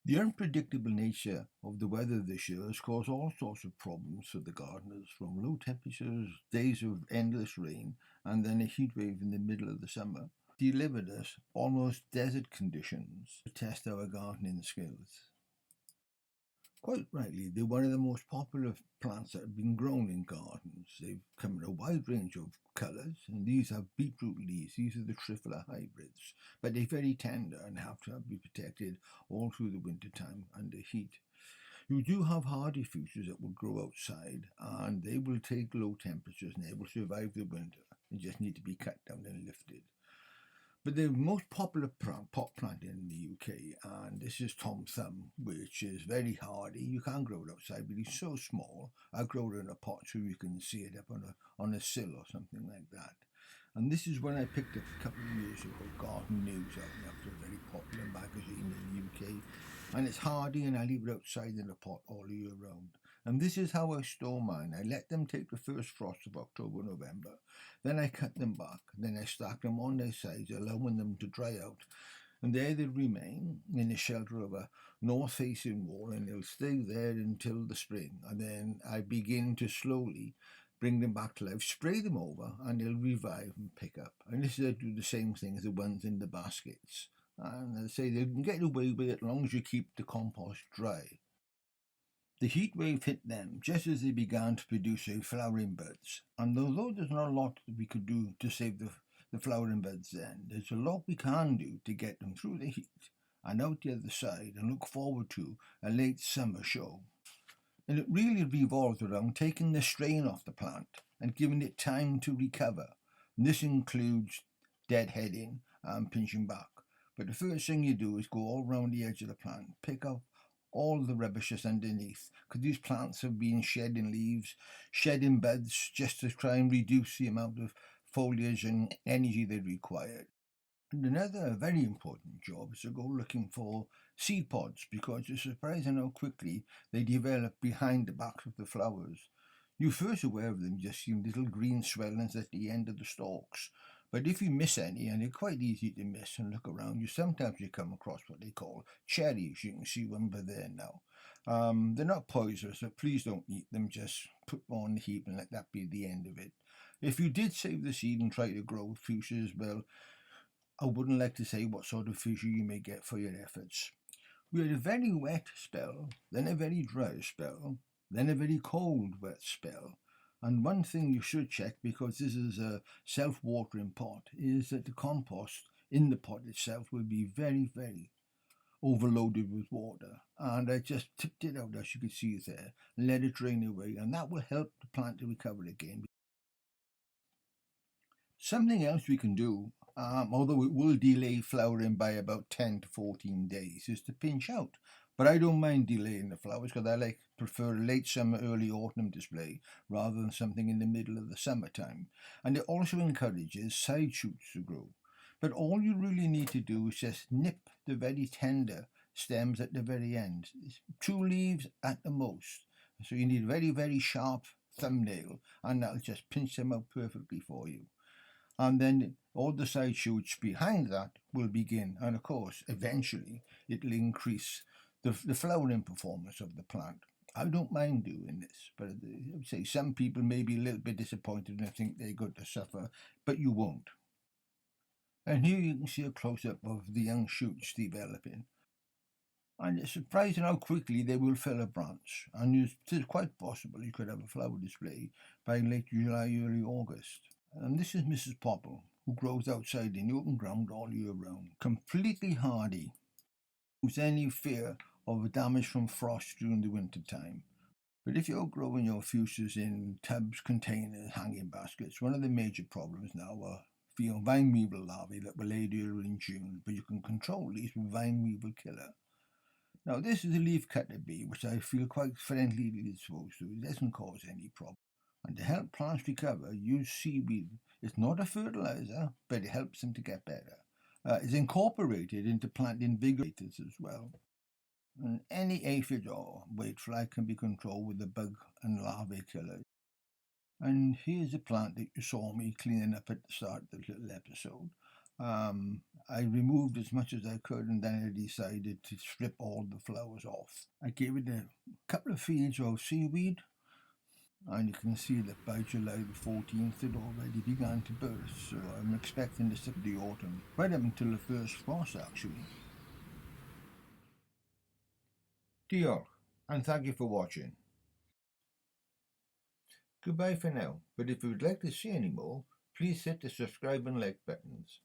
The unpredictable nature of the weather this year has caused all sorts of problems for the gardeners, from low temperatures, days of endless rain, and then a heat wave in the middle of the summer. Delivered us almost desert conditions to test our gardening skills. Quite rightly, they're one of the most popular plants that have been grown in gardens. They've come in a wide range of colours, and these have beetroot leaves. These are the trifler hybrids, but they're very tender and have to be protected all through the winter time under heat. You do have hardy fuchsias that will grow outside, and they will take low temperatures and they will survive the winter. They just need to be cut down and lifted. But the most popular pot plant in the UK, and this is Tom Thumb, which is very hardy. You can't grow it outside, but he's so small. I grow it in a pot so you can see it up on a sill or something like that. And this is when I picked up a couple of years ago, Garden News out after a very popular magazine in the UK. And it's hardy, and I leave it outside in a pot all year round. And this is how I store mine. I let them take the first frost of October, November. Then I cut them back. Then I stack them on their sides, allowing them to dry out. And there they remain in the shelter of a north-facing wall, and they'll stay there until the spring. And then I begin to slowly bring them back to life, spray them over, and they'll revive and pick up. And this is I do the same thing as the ones in the baskets. And I say they can get away with it as long as you keep the compost dry. The heat wave hit them just as they began to produce their flowering buds, and although there's not a lot that we could do to save the flowering buds then, there's a lot we can do to get them through the heat and out the other side and look forward to a late summer show. And it really revolves around taking the strain off the plant and giving it time to recover. And this includes deadheading and pinching back. But the first thing you do is go all around the edge of the plant, pick up all the rubbish that's underneath, because these plants have been shedding leaves, shedding buds, just to try and reduce the amount of foliage and energy they require. And another very important job is to go looking for seed pods, because it's surprising how quickly they develop behind the backs of the flowers. You're first aware of them just seeing little green swellings at the end of the stalks. But if you miss any, and they're quite easy to miss and look around, sometimes you come across what they call cherries. You can see one by there now. They're not poisonous, so please don't eat them. Just put them on the heap and let that be the end of it. If you did save the seed and try to grow fuchsias, well, I wouldn't like to say what sort of fuchsia you may get for your efforts. We had a very wet spell, then a very dry spell, then a very cold wet spell. And one thing you should check, because this is a self-watering pot, is that the compost in the pot itself will be very, very overloaded with water. And I just tipped it out, as you can see there, and let it drain away, and that will help the plant to recover again. Something else we can do, although it will delay flowering by about 10 to 14 days, is to pinch out. But I don't mind delaying the flowers because I prefer a late summer, early autumn display rather than something in the middle of the summertime. And it also encourages side shoots to grow. But all you really need to do is just nip the very tender stems at the very end. It's 2 leaves at the most. So you need a very, very sharp thumbnail, and that'll just pinch them out perfectly for you. And then all the side shoots behind that will begin, and of course eventually it'll increase the flowering performance of the plant. I don't mind doing this, but I would say some people may be a little bit disappointed and think they're going to suffer, but you won't. And here you can see a close-up of the young shoots developing. And it's surprising how quickly they will fill a branch, and it's quite possible you could have a flower display by late July, early August. And this is Mrs. Popple, who grows outside in the open ground all year round, completely hardy, without any fear of damage from frost during the winter time. But if you're growing your fuchsias in tubs, containers, hanging baskets, one of the major problems now are vine weevil larvae that were laid earlier in June, but you can control these with vine weevil killer. Now this is a leaf cutter bee, which I feel quite friendly disposed to. It doesn't cause any problem. And to help plants recover, use seaweed. It's not a fertilizer, but it helps them to get better. It's incorporated into plant invigorators as well. And any aphid or whitefly can be controlled with the bug and larvae killer. And here's a plant that you saw me cleaning up at the start of the little episode. I removed as much as I could, and then I decided to strip all the flowers off. I gave it a couple of feeds of seaweed, and you can see that by July the 14th it already began to burst, so I'm expecting this up the autumn, right up until the first frost actually. Diolch, and thank you for watching. Goodbye for now, but if you would like to see any more, please hit the subscribe and like buttons.